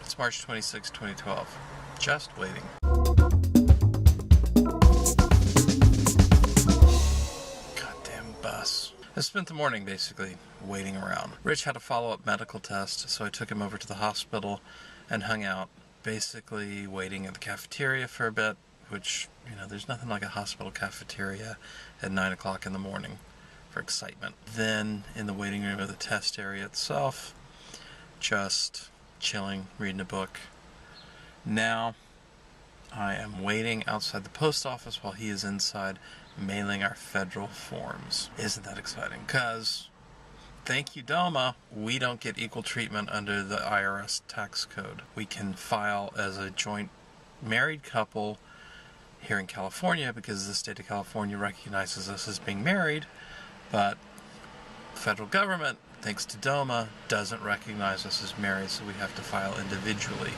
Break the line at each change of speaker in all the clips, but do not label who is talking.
It's March 26, 2012. Just waiting. Goddamn bus. I spent the morning basically waiting around. Rich had a follow-up medical test, so I took him over to the hospital and hung out, basically waiting at the cafeteria for a bit, which, you know, there's nothing like a hospital cafeteria at 9 o'clock in the morning for excitement. Then, in the waiting room of the test area itself, just chilling, reading a book. Now, I am waiting outside the post office while he is inside mailing our federal forms. Isn't that exciting? Because, thank you DOMA, we don't get equal treatment under the IRS tax code. We can file as a joint married couple here in California because the state of California recognizes us as being married, but the federal government, thanks to DOMA, doesn't recognize us as married, so we have to file individually.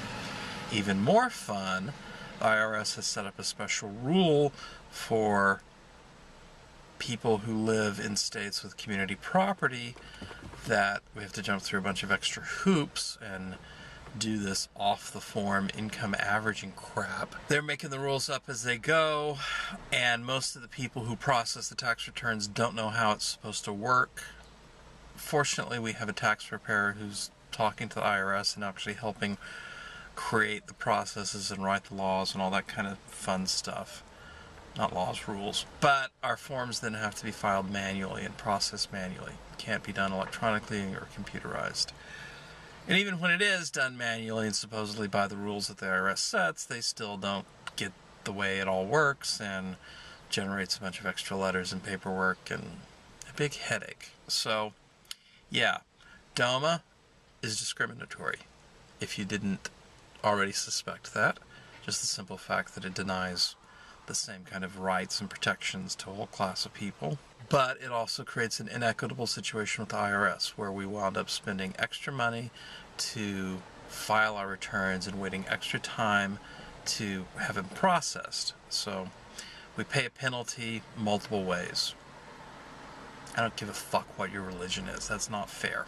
Even more fun, the IRS has set up a special rule for people who live in states with community property that we have to jump through a bunch of extra hoops and do this off-the-form income averaging crap. They're making the rules up as they go, and most of the people who process the tax returns don't know how it's supposed to work. Fortunately, we have a tax preparer who's talking to the IRS and actually helping create the processes and write the laws and all that kind of fun stuff. Not laws, rules. But our forms then have to be filed manually and processed manually. It can't be done electronically or computerized. And even when it is done manually and supposedly by the rules that the IRS sets, they still don't get the way it all works and generates a bunch of extra letters and paperwork and a big headache. So, yeah, DOMA is discriminatory. If you didn't already suspect that, just the simple fact that it denies the same kind of rights and protections to a whole class of people. But it also creates an inequitable situation with the IRS where we wound up spending extra money to file our returns and waiting extra time to have them processed. So we pay a penalty multiple ways. I don't give a fuck what your religion is. That's not fair.